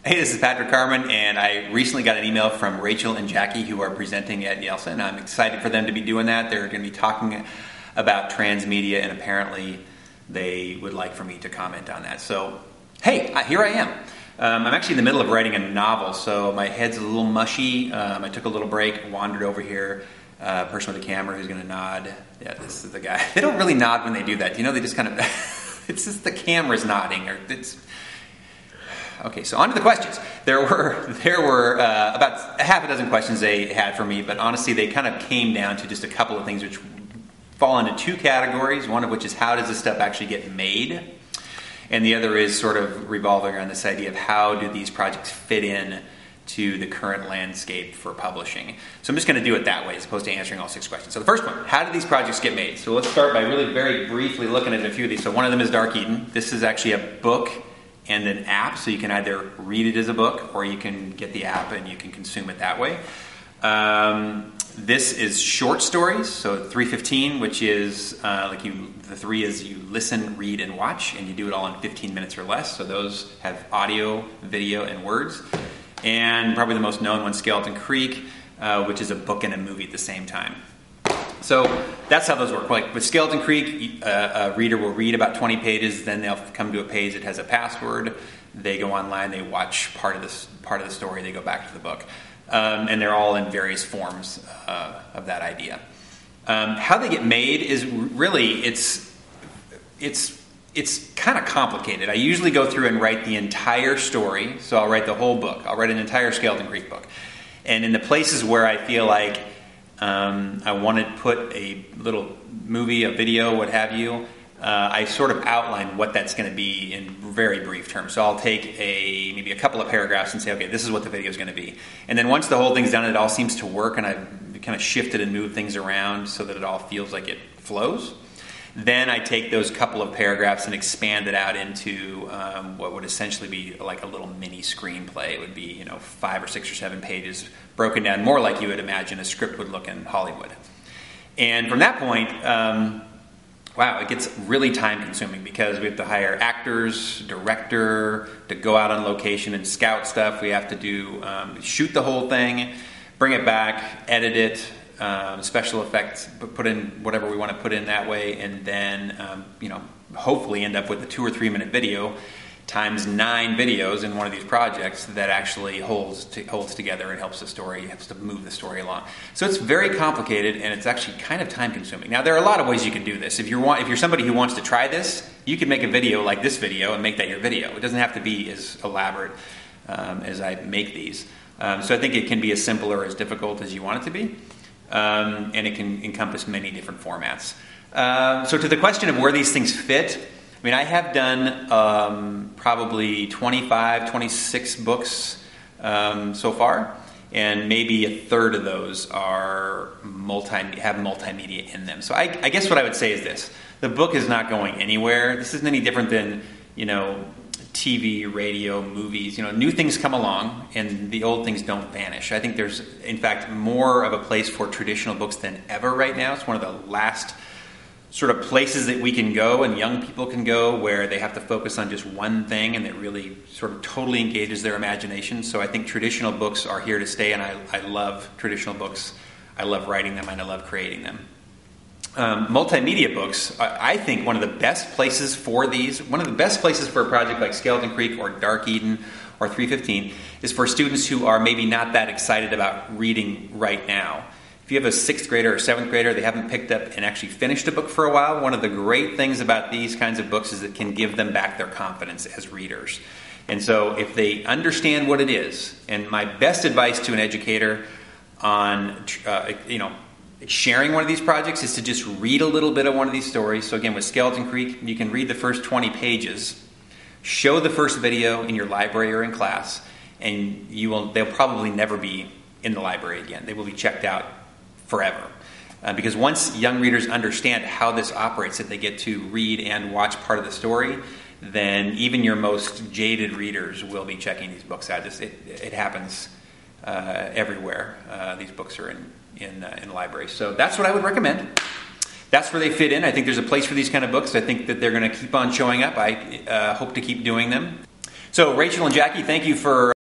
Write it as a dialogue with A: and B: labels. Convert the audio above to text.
A: Hey, this is Patrick Carman, and I recently got an email from Rachel and Jackie, who are presenting at Yelsa, and I'm excited for them to be doing that. They're going to be talking about transmedia, and apparently they would like for me to comment on that. So, hey, here I am. I'm actually in the middle of writing a novel, so my head's a little mushy. I took a little break, wandered over here. Person with a camera who's going to nod. Yeah, this is the guy. They don't really nod when they do that. You know, they just kind of, it's just the camera's nodding. Or it's okay, so on to the questions. There were about half a dozen questions they had for me, but honestly they kind of came down to just a couple of things which fall into two categories, one of which is how does this stuff actually get made, and the other is sort of revolving around this idea of how do these projects fit in to the current landscape for publishing. So I'm just going to do it that way as opposed to answering all 6 questions. So the first one, how do these projects get made? So let's start by really very briefly looking at a few of these. So one of them is Dark Eden. This is actually a book and an app, so you can either read it as a book or you can get the app and you can consume it that way. This is short stories, so 315, which is the 3 is you listen, read, and watch, and you do it all in 15 minutes or less. So those have audio, video, and words. And probably the most known one, Skeleton Creek, which is a book and a movie at the same time. So that's how those work. Like with Skeleton Creek, a reader will read about 20 pages, then they'll come to a page that has a password. They go online, they watch part of the story, they go back to the book, and they're all in various forms of that idea. How they get made is really it's kind of complicated. I usually go through and write the entire story, so I'll write the whole book. I'll write an entire Skeleton Creek book, and in the places where I feel like I want to put a little movie, a video, what have you, I sort of outline what that's going to be in very brief terms. So I'll take maybe a couple of paragraphs and say, okay, this is what the video is going to be. And then once the whole thing's done, it all seems to work, and I've kind of shifted and moved things around so that it all feels like it flows. Then I take those couple of paragraphs and expand it out into what would essentially be like a little mini screenplay. It would be 5 or 6 or 7 pages broken down more like you would imagine a script would look in Hollywood. And from that point, wow, it gets really time consuming because we have to hire actors, director, to go out on location and scout stuff. We have to do shoot the whole thing, bring it back, edit it, special effects, put in whatever we want to put in that way, and then hopefully end up with a 2 or 3 minute video times 9 videos in one of these projects that actually holds together and helps to move the story along. So it's very complicated, and it's actually kind of time consuming. Now there are a lot of ways you can do this. If you're somebody who wants to try this, you can make a video like this video and make that your video. It doesn't have to be as elaborate as I make these. So I think it can be as simple or as difficult as you want it to be. And it can encompass many different formats. So to the question of where these things fit, I mean, I have done probably 25, 26 books so far, and maybe a third of those have multimedia in them. So I guess what I would say is this. The book is not going anywhere. This isn't any different than, TV, radio, movies. New things come along and the old things don't vanish. I think there's, in fact, more of a place for traditional books than ever right now. It's one of the last sort of places that we can go and young people can go where they have to focus on just one thing and it really sort of totally engages their imagination. So I think traditional books are here to stay, and I love traditional books. I love writing them and I love creating them. Multimedia books, I think one of the best places for a project like Skeleton Creek or Dark Eden or 315 is for students who are maybe not that excited about reading right now. If you have a 6th grader or 7th grader, they haven't picked up and actually finished a book for a while, one of the great things about these kinds of books is it can give them back their confidence as readers. And so if they understand what it is, and my best advice to an educator on sharing one of these projects is to just read a little bit of one of these stories. So again, with Skeleton Creek, you can read the first 20 pages, show the first video in your library or in class, and they'll probably never be in the library again. They will be checked out forever. Because once young readers understand how this operates, that they get to read and watch part of the story, then even your most jaded readers will be checking these books out. It happens everywhere. These books are in libraries. So that's what I would recommend. That's where they fit in. I think there's a place for these kind of books. I think that they're going to keep on showing up. I hope to keep doing them. So Rachel and Jackie, thank you for